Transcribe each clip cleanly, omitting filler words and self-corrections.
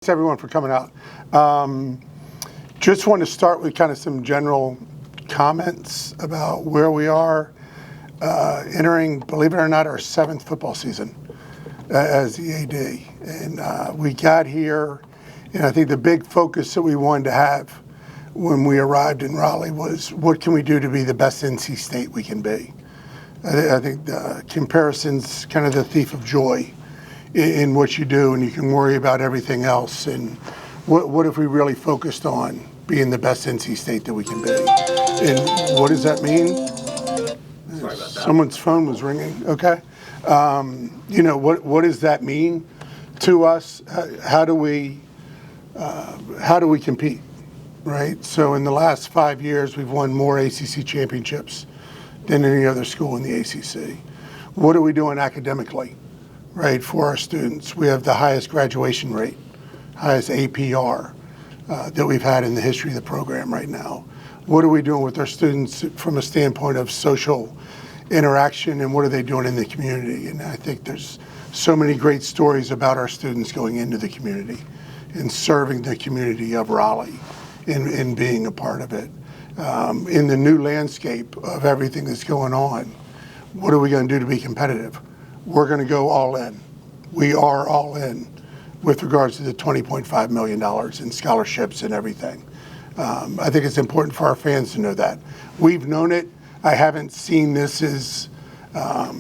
Thanks everyone for coming out. Just want to start with kind of some general comments about where we are entering, believe it or not, our 7th football season as the AD. And we got here, and I think the big focus that we wanted to have when we arrived in Raleigh was what can we do to be the best NC State we can be. I think the comparison's kind of the thief of joy in what you do, and you can worry about everything else. And what if we really focused on being the best NC State that we can be? And what does that mean? Sorry about that. Someone's phone was ringing. Okay. What does that mean to us? How do we compete? Right. So in the last 5 years, we've won more ACC championships than any other school in the ACC. What are we doing academically? Right, for our students? We have the highest graduation rate, highest APR that we've had in the history of the program right now. What are we doing with our students from a standpoint of social interaction, and what are they doing in the community? And I think there's so many great stories about our students going into the community and serving the community of Raleigh and being a part of it. In the new landscape of everything that's going on, what are we going to do to be competitive? We're going to go all in. We are all in with regards to the $20.5 million in scholarships and everything. I think it's important for our fans to know that. We've known it. I haven't seen this as a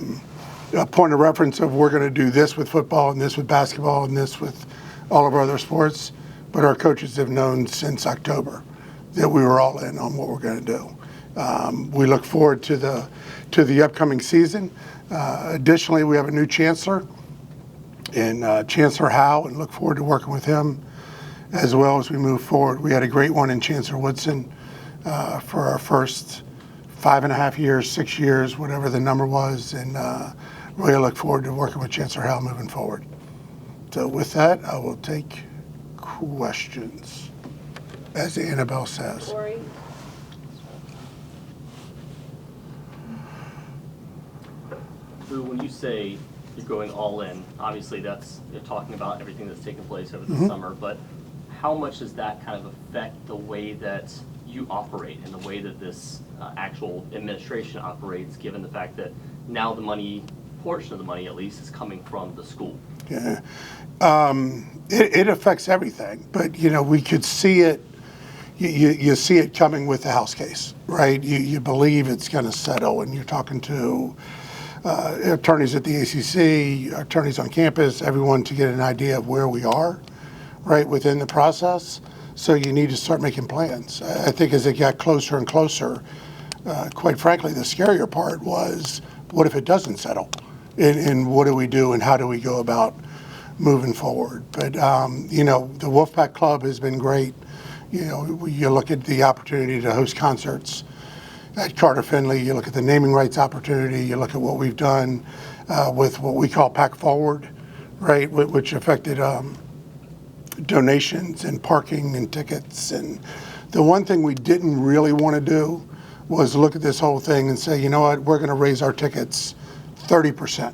point of reference of we're going to do this with football and this with basketball and this with all of our other sports, but our coaches have known since October that we were all in on what we're going to do. We look forward to the upcoming season. Additionally, we have a new chancellor in Chancellor Howe, and look forward to working with him as well as we move forward. We had a great one in Chancellor Woodson for our first 5.5 years, 6 years, whatever the number was, and really look forward to working with Chancellor Howe moving forward. So with that, I will take questions, as Annabelle says. Corey? Boo, when you say you're going all in, obviously you're talking about everything that's taken place over the summer, but how much does that kind of affect the way that you operate and the way that this actual administration operates, given the fact that now the money, portion of the money at least, is coming from the school? Yeah, it affects everything, but we could see it. You see it coming with the House case, right? You believe it's going to settle, and you're talking to attorneys at the ACC, attorneys on campus, everyone to get an idea of where we are, right, within the process. So you need to start making plans. I think as it got closer and closer, quite frankly, the scarier part was, what if it doesn't settle? And what do we do, and how do we go about moving forward? But, the Wolfpack Club has been great. You look at the opportunity to host concerts at Carter Finley, you look at the naming rights opportunity, you look at what we've done with what we call Pack Forward, right, which affected donations and parking and tickets. And the one thing we didn't really want to do was look at this whole thing and say, you know what, we're going to raise our tickets 30%.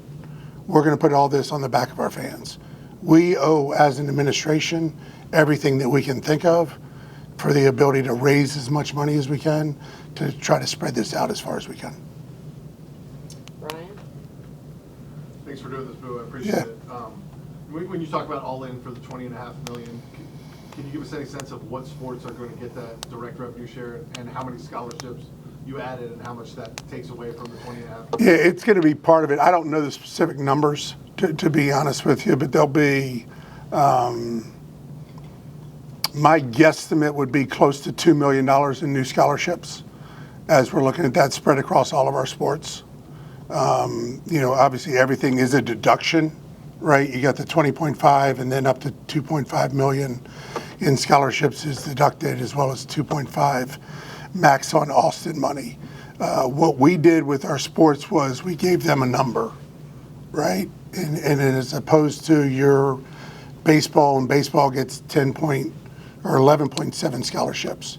We're going to put all this on the back of our fans. We owe, as an administration, everything that we can think of for the ability to raise as much money as we can to try to spread this out as far as we can. Brian? Thanks for doing this, Boo. I appreciate it. When you talk about all in for the $20.5 million, can you give us any sense of what sports are going to get that direct revenue share, and how many scholarships you added, and how much that takes away from the $20.5 million? Yeah, it's going to be part of it. I don't know the specific numbers, to be honest with you, but there'll be, my guesstimate would be close to $2 million in new scholarships as we're looking at that spread across all of our sports. Obviously everything is a deduction, right? You got the 20.5 and then up to 2.5 million in scholarships is deducted, as well as 2.5 max on Austin money. What we did with our sports was we gave them a number, right? And as opposed to your baseball, and baseball gets 11.7 scholarships.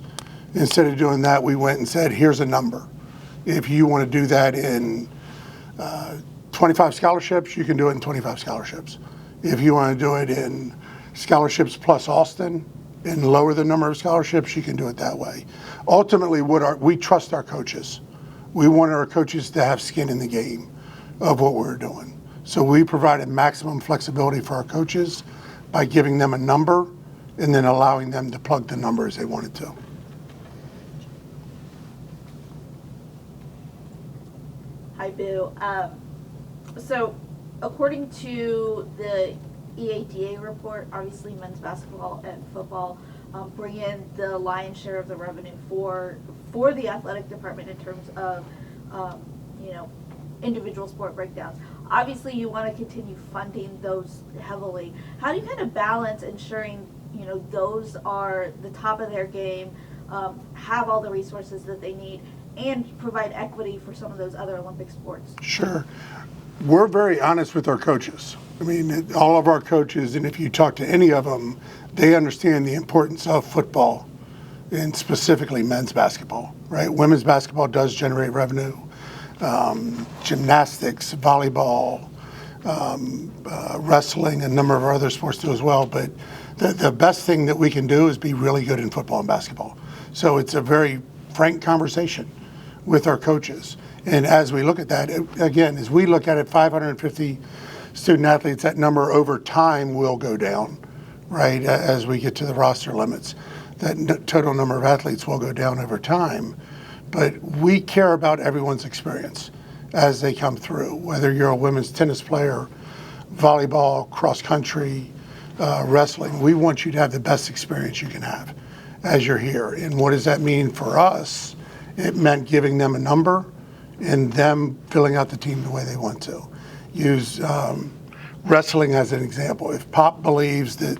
Instead of doing that, we went and said, here's a number. If you want to do that in 25 scholarships, you can do it in 25 scholarships. If you want to do it in scholarships plus Austin and lower the number of scholarships, you can do it that way. Ultimately, we trust our coaches. We want our coaches to have skin in the game of what we're doing. So we provided maximum flexibility for our coaches by giving them a number and then allowing them to plug the number as they wanted to. Hi, Boo. So, according to the EADA report, obviously men's basketball and football bring in the lion's share of the revenue for the athletic department in terms of, individual sport breakdowns. Obviously, you want to continue funding those heavily. How do you kind of balance ensuring, those are the top of their game, have all the resources that they need, and provide equity for some of those other Olympic sports? Sure. We're very honest with our coaches. I mean, all of our coaches, and if you talk to any of them, they understand the importance of football and specifically men's basketball, right? Women's basketball does generate revenue. Gymnastics, volleyball, wrestling, a number of our other sports do as well. But the best thing that we can do is be really good in football and basketball. So it's a very frank conversation with our coaches. And as we look at that, again, as we look at it, 550 student athletes, that number over time will go down, right, as we get to the roster limits. That total number of athletes will go down over time. But we care about everyone's experience as they come through, whether you're a women's tennis player, volleyball, cross country, wrestling. We want you to have the best experience you can have as you're here. And what does that mean for us? It meant giving them a number and them filling out the team the way they want to. Use wrestling as an example. If Pop believes that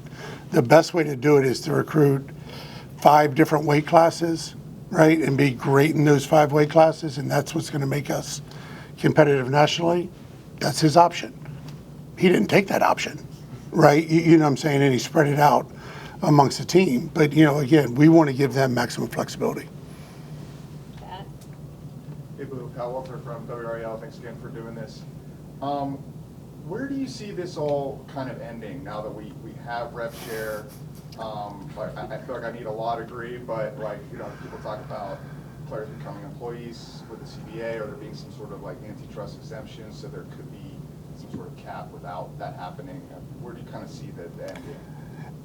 the best way to do it is to recruit 5 different weight classes, right, and be great in those 5 weight classes, and that's what's going to make us competitive nationally, that's his option. He didn't take that option, right? You know what I'm saying? And he spread it out amongst the team. But, again, we want to give them maximum flexibility. Pat? Hey, Boo, Pat Walter from WRAL. Thanks again for doing this. Where do you see this all kind of ending now that we have rev share? I feel like I need a law degree, but people talk about players becoming employees with the CBA, or there being some sort of antitrust exemption, so there could be some sort of cap without that happening. Where do you kind of see the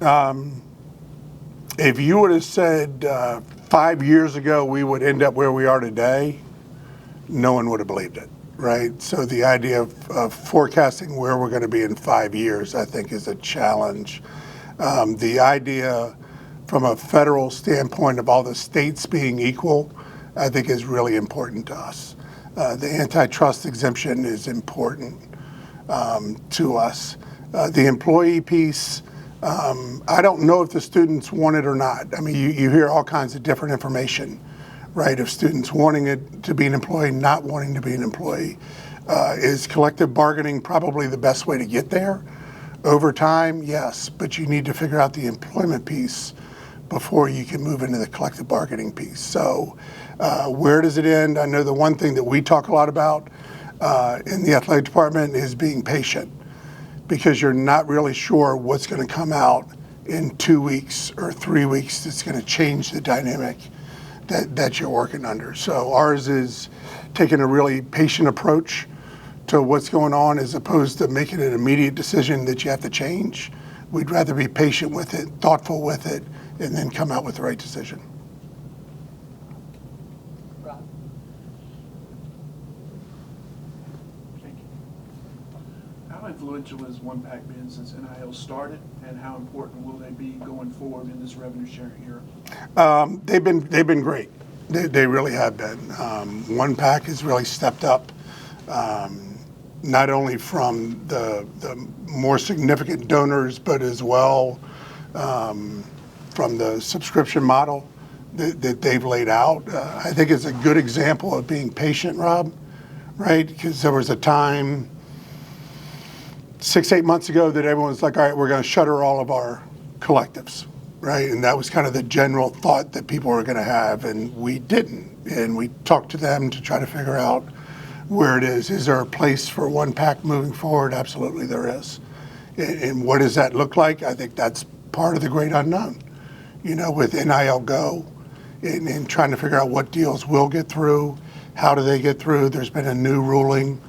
ending? If you would have said 5 years ago we would end up where we are today, no one would have believed it, right? So the idea of forecasting where we're going to be in 5 years, I think, is a challenge. The idea from a federal standpoint of all the states being equal, I think is really important to us. The antitrust exemption is important to us. The employee piece, I don't know if the students want it or not. I mean, you hear all kinds of different information, right, of students wanting it to be an employee, not wanting to be an employee. Is collective bargaining probably the best way to get there? Over time, yes, but you need to figure out the employment piece before you can move into the collective bargaining piece. So where does it end? I know the one thing that we talk a lot about in the athletic department is being patient, because you're not really sure what's going to come out in 2 weeks or 3 weeks that's going to change the dynamic that you're working under. So ours is taking a really patient approach to what's going on, as opposed to making an immediate decision that you have to change. We'd rather be patient with it, thoughtful with it, and then come out with the right decision. Rob? Thank you. How influential has OnePack been since NIL started, and how important will they be going forward in this revenue sharing era? They've been great. They really have been. OnePack has really stepped up. Not only from the more significant donors, but as well from the subscription model that they've laid out. I think it's a good example of being patient, Rob, right? Because there was a time 6-8 months ago that everyone's like, all right, we're going to shutter all of our collectives, right? And that was kind of the general thought that people were going to have, and we didn't. And we talked to them to try to figure out where it is. Is there a place for OnePack moving forward? Absolutely there is. And what does that look like? I think that's part of the great unknown, with NIL Go and trying to figure out what deals will get through, how do they get through. There's been a new ruling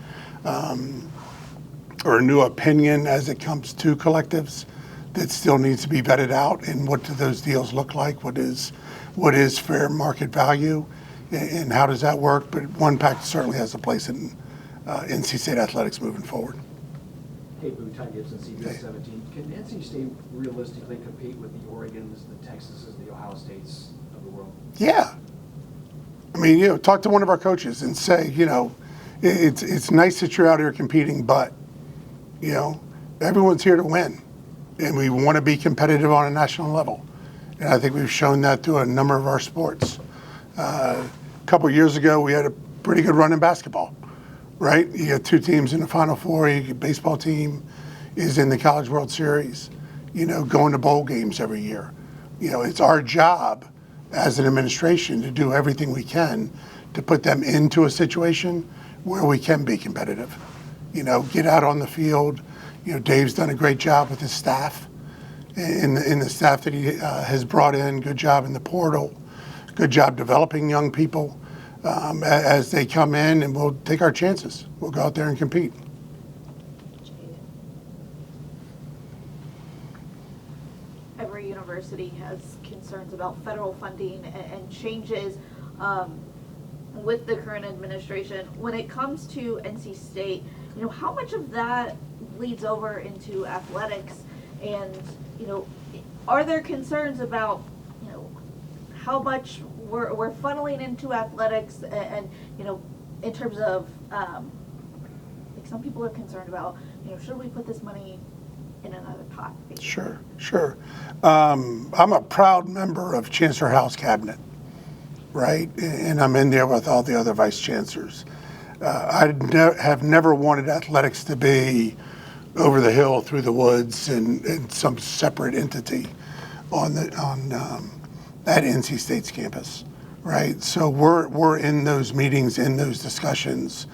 or a new opinion as it comes to collectives that still needs to be vetted out. And what do those deals look like? What is fair market value? And how does that work? But OnePack certainly has a place in NC State athletics moving forward. Hey, Boo, Ty Gibson, CBS 17. Can NC State realistically compete with the Oregons, the Texases, the Ohio States of the world? Yeah. I mean, talk to one of our coaches and say, it's nice that you're out here competing, but, everyone's here to win. And we want to be competitive on a national level. And I think we've shown that through a number of our sports. A couple of years ago, we had a pretty good run in basketball, right? You got two teams in the Final Four. Your baseball team is in the College World Series, going to bowl games every year. It's our job as an administration to do everything we can to put them into a situation where we can be competitive. Get out on the field. Dave's done a great job with his staff and the staff that he has brought in. Good job in the portal. Good job developing young people as they come in, and we'll take our chances. We'll go out there and compete. Every university has concerns about federal funding and changes with the current administration. When it comes to NC State, how much of that bleeds over into athletics? And, are there concerns about, how much we're funneling into athletics and in terms of, like some people are concerned about, should we put this money in another pot? Basically? Sure. I'm a proud member of Chancellor House Cabinet, right? And I'm in there with all the other vice chancellors. I have never wanted athletics to be over the hill through the woods and some separate entity at NC State's campus, right? So we're in those meetings, in those discussions,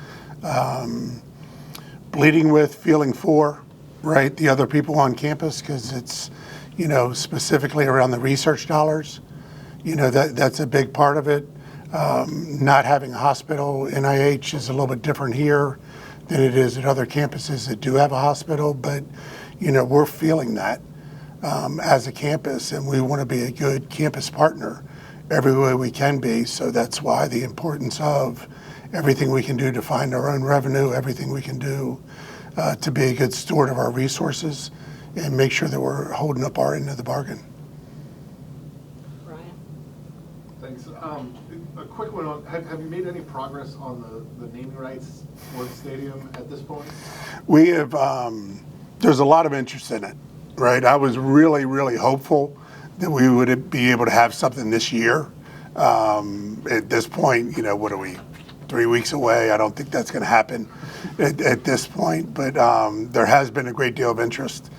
bleeding with, feeling for, right, the other people on campus, because it's, specifically around the research dollars. That's a big part of it. Not having a hospital, NIH is a little bit different here than it is at other campuses that do have a hospital, but, we're feeling that as a campus, and we want to be a good campus partner every way we can be. So that's why the importance of everything we can do to find our own revenue, everything we can do to be a good steward of our resources and make sure that we're holding up our end of the bargain. Ryan? Thanks. A quick one on, have you made any progress on the naming rights for the stadium at this point? We have, there's a lot of interest in it, right? I was really, really hopeful that we would be able to have something this year. At this point, what are we, 3 weeks away? I don't think that's going to happen at this point, but there has been a great deal of interest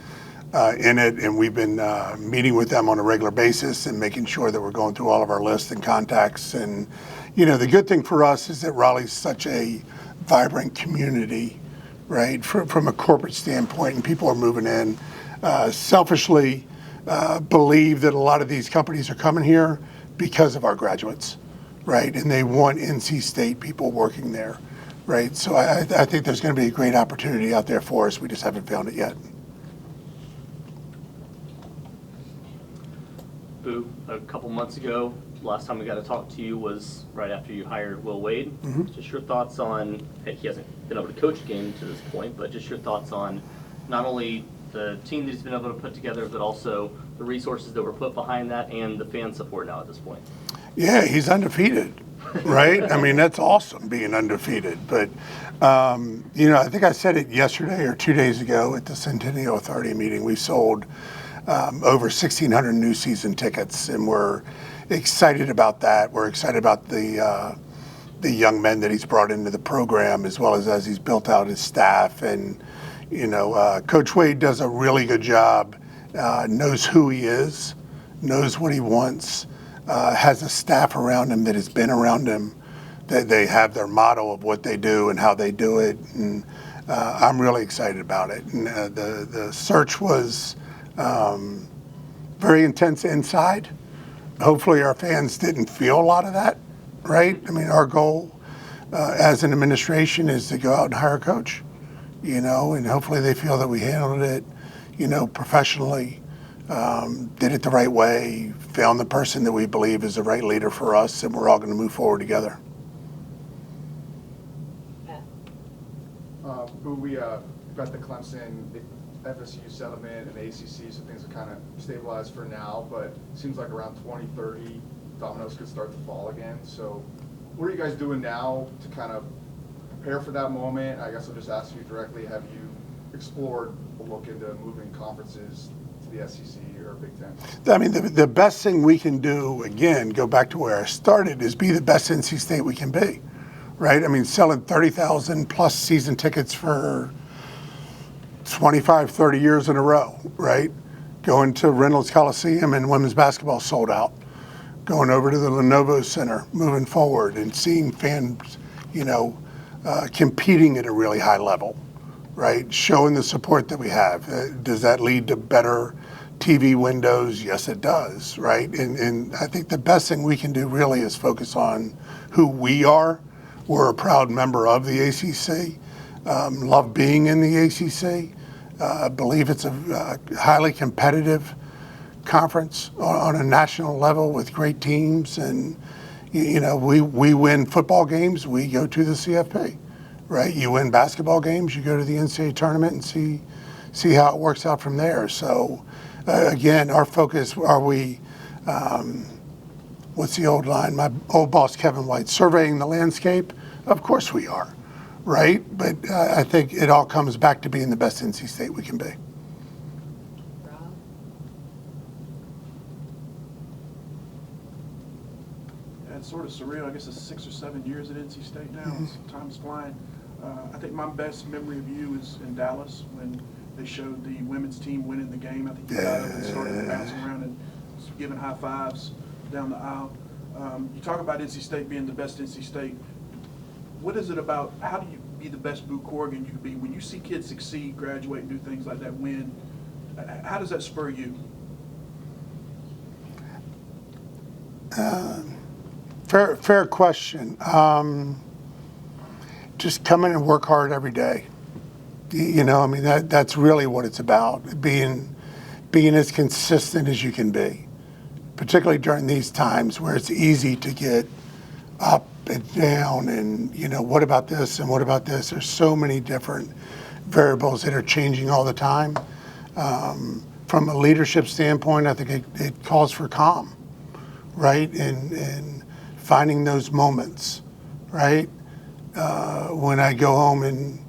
in it, and we've been meeting with them on a regular basis and making sure that we're going through all of our lists and contacts. And, the good thing for us is that Raleigh's such a vibrant community, right, from a corporate standpoint, and people are moving in. Selfishly, believe that a lot of these companies are coming here because of our graduates, right, and they want NC State people working there, right? So I think there's going to be a great opportunity out there for us. We just haven't found it yet. Boo, a couple months ago, last time we got to talk to you was right after you hired Will Wade. Just your thoughts on, he hasn't been able to coach a game to this point, but just your thoughts on not only the team that he's been able to put together, but also the resources that were put behind that and the fan support now at this point. Yeah, he's undefeated, right? I mean, that's awesome being undefeated. But, I think I said it yesterday or 2 days ago at the Centennial Authority meeting. We sold over 1,600 new season tickets, and we're excited about that. We're excited about the young men that he's brought into the program, as well as he's built out his staff. And, Coach Wade does a really good job, knows who he is, knows what he wants, has a staff around him that has been around him, that they have their motto of what they do and how they do it. And I'm really excited about it. And the search was very intense inside. Hopefully our fans didn't feel a lot of that, right? I mean, our goal as an administration is to go out and hire a coach, and hopefully they feel that we handled it, professionally, did it the right way, found the person that we believe is the right leader for us, and we're all going to move forward together. Boo, we got the Clemson, FSU settlement and the ACC, so things are kind of stabilized for now, but it seems like around 2030, dominoes could start to fall again. So what are you guys doing now to kind of prepare for that moment? I guess I'll just ask you directly, have you explored a look into moving conferences to the SEC or Big Ten? I mean, the best thing we can do, again, go back to where I started, is be the best NC State we can be, right? I mean, selling 30,000 plus season tickets for 25, 30 years in a row, right? Going to Reynolds Coliseum and women's basketball sold out. Going over to the Lenovo Center, moving forward and seeing fans, competing at a really high level, right? Showing the support that we have. Does that lead to better TV windows? Yes, it does, right? And I think the best thing we can do really is focus on who we are. We're a proud member of the ACC. Love being in the ACC. Believe it's a highly competitive conference on a national level with great teams, and we win football games, we go to the CFP, right? You win basketball games, you go to the NCAA tournament and see how it works out from there. So again, our focus, are we what's the old line? My old boss Kevin White, surveying the landscape? Of course we are, right? But I think it all comes back to being the best NC State we can be. Rob? Yeah, it's sort of surreal. I guess it's 6 or 7 years at NC State now. Time's flying. I think my best memory of you is in Dallas when they showed the women's team winning the game. I think you got up and started bouncing around and giving high fives down the aisle. You talk about NC State being the best NC State. What is it about, how do you be the best Boo Coorigan you can be? When you see kids succeed, graduate, do things like that, win, how does that spur you? Fair question. Just come in and work hard every day. That's really what it's about, being as consistent as you can be, particularly during these times where it's easy to get up and down and, what about this and what about this? There's so many different variables that are changing all the time. From a leadership standpoint, I think it calls for calm, right? And finding those moments, right? When I go home and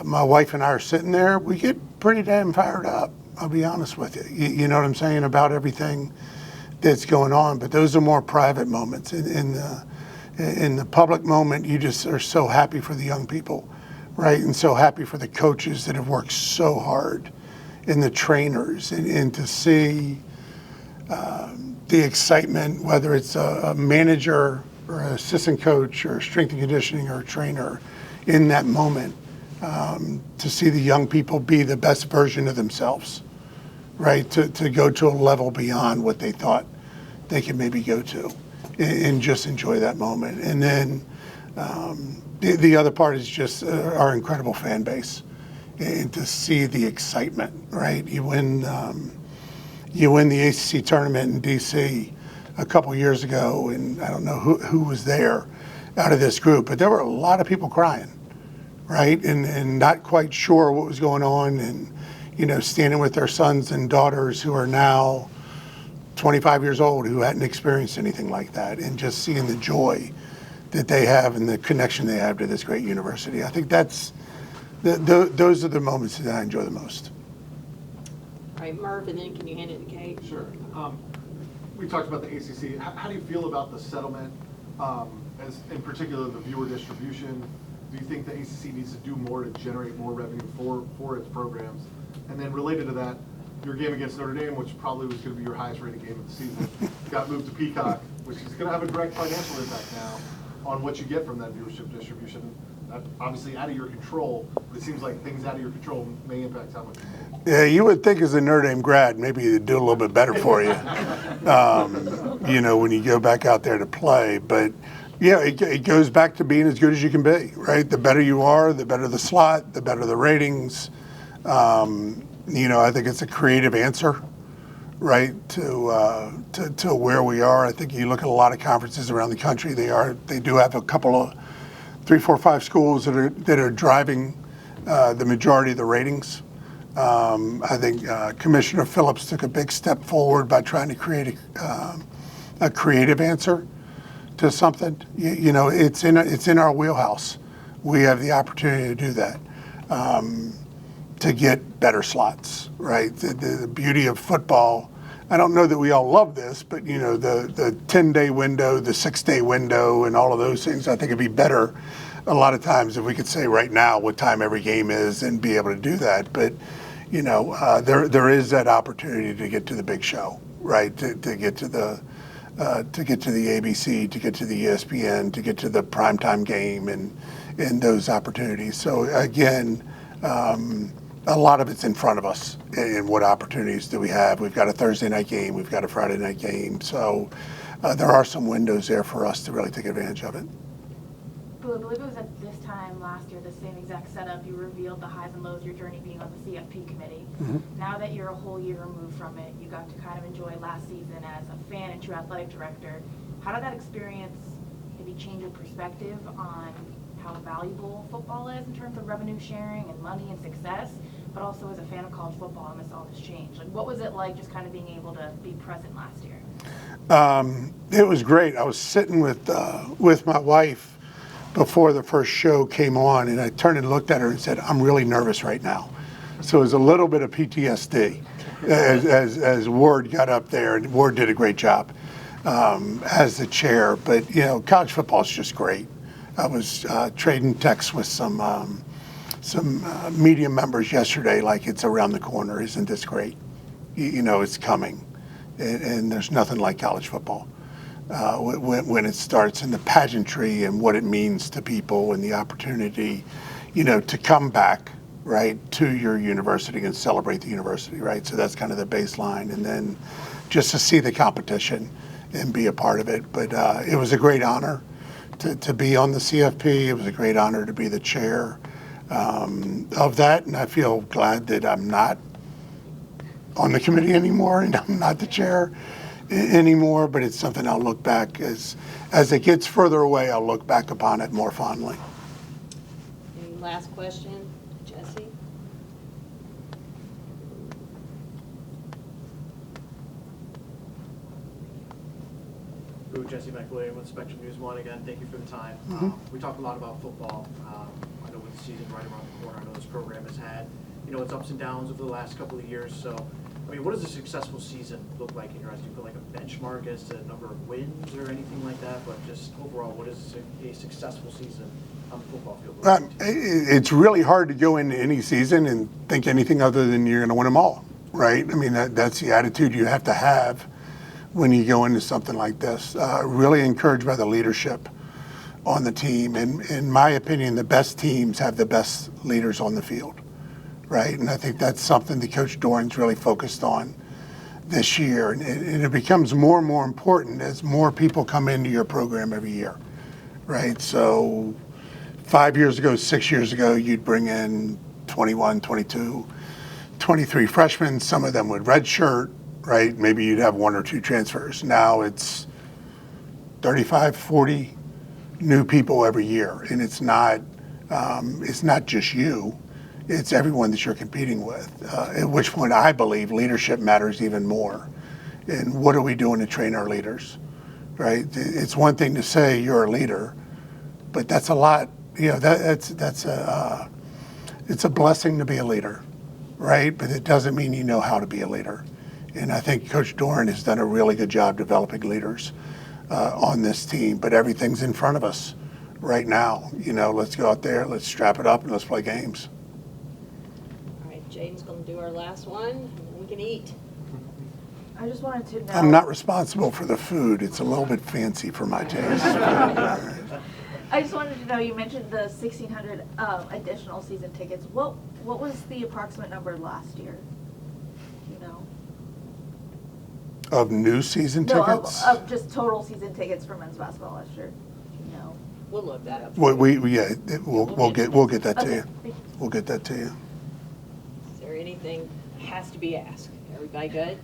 my wife and I are sitting there, we get pretty damn fired up. I'll be honest with you. You know what I'm saying about everything that's going on. But those are more private moments. In the public moment, you just are so happy for the young people, right? And so happy for the coaches that have worked so hard, and the trainers, and to see the excitement, whether it's a manager or an assistant coach or strength and conditioning or a trainer in that moment, to see the young people be the best version of themselves, right? To go to a level beyond what they thought they could maybe go to, and just enjoy that moment. And then the other part is just our incredible fan base, and to see the excitement, right? You win the ACC tournament in DC a couple years ago, and I don't know who was there out of this group, but there were a lot of people crying, right? And not quite sure what was going on, and standing with their sons and daughters who are now 25 years old, who hadn't experienced anything like that, and just seeing the joy that they have and the connection they have to this great university. I think those are the moments that I enjoy the most. All right, Merv, and then can you hand it to Kate? Sure. We talked about the ACC. How do you feel about the settlement, as in particular the viewer distribution? Do you think the ACC needs to do more to generate more revenue for its programs? And then related to that, your game against Notre Dame, which probably was going to be your highest rated game of the season, got moved to Peacock, which is going to have a direct financial impact now on what you get from that viewership distribution. obviously out of your control, but it seems like things out of your control may impact how much you make. Yeah, you would think as a Notre Dame grad, maybe it'd do a little bit better for you, when you go back out there to play. But yeah, it goes back to being as good as you can be, right? The better you are, the better the slot, the better the ratings. I think it's a creative answer, right, to where we are. I think you look at a lot of conferences around the country. They do have a couple of 3, 4, 5 schools that are driving the majority of the ratings. I think Commissioner Phillips took a big step forward by trying to create a creative answer to something. It's in our wheelhouse. We have the opportunity to do that, to get better slots, right? The beauty of football, I don't know that we all love this, but the 10-day window, the 6-day window, and all of those things, I think it'd be better a lot of times if we could say right now what time every game is and be able to do that. But there is that opportunity to get to the big show, right? To get to the ABC, to get to the ESPN, to get to the primetime game, and those opportunities. So again, a lot of it's in front of us. And what opportunities do we have? We've got a Thursday night game. We've got a Friday night game. So there are some windows there for us to really take advantage of it. Boo, I believe it was at this time last year, the same exact setup, you revealed the highs and lows of your journey being on the CFP committee. Mm-hmm. Now that you're a whole year removed from it, you got to kind of enjoy last season as a fan and true athletic director. How did that experience maybe change your perspective on how valuable football is in terms of revenue sharing and money and success, but also as a fan of college football amidst all this change? Like, what was it like just kind of being able to be present last year? It was great. I was sitting with my wife before the first show came on, and I turned and looked at her and said, "I'm really nervous right now." So it was a little bit of PTSD as Ward got up there, and Ward did a great job as the chair. But college football is just great. I was trading texts with some media members yesterday, like it's around the corner. Isn't this great? It's coming, and there's nothing like college football. When it starts, and the pageantry and what it means to people, and the opportunity, to come back, right, to your university and celebrate the university, right? So that's kind of the baseline, and then just to see the competition and be a part of it. But it was a great honor to be on the CFP. It was a great honor to be the chair of that, and I feel glad that I'm not on the committee anymore, and I'm not the chair anymore, but it's something I'll look back as it gets further away, I'll look back upon it more fondly. Any last question, Jesse? Boo, Jesse McWilliam with Spectrum News 1 again. Thank you for the time. We talked a lot about football. I know with the season right around the corner, I know this program has had its ups and downs over the last couple of years. So, what does a successful season look like in your eyes? Do you put like a benchmark as to number of wins or anything like that? But just overall, what is a successful season on the football field? It's really hard to go into any season and think anything other than you're going to win them all, right? That's the attitude you have to have when you go into something like this. Really encouraged by the leadership on the team. And in my opinion, the best teams have the best leaders on the field. Right, and I think that's something that Coach Doran's really focused on this year, and it becomes more and more important as more people come into your program every year, right? So 5 years ago, 6 years ago, you'd bring in 21, 22, 23 freshmen, some of them would redshirt, right? Maybe you'd have 1 or 2 transfers. Now it's 35, 40 new people every year, and it's not just you. It's everyone that you're competing with, at which point I believe leadership matters even more. And what are we doing to train our leaders, right? It's one thing to say you're a leader, but that's a lot, it's a blessing to be a leader, right? But it doesn't mean you know how to be a leader. And I think Coach Doran has done a really good job developing leaders on this team, but everything's in front of us right now. Let's go out there, let's strap it up, and let's play games. Jaden's going to do our last one, and then we can eat. I just wanted to know. I'm not responsible for the food. It's a little bit fancy for my taste. I just wanted to know, you mentioned the 1,600 additional season tickets. What was the approximate number last year? Do you know? Of new season No, tickets? of just total season tickets for men's basketball last year. Do you know? We'll look that up. We'll get that to Okay, you. thank you. We'll get that to you. Is there anything has to be asked? Everybody good?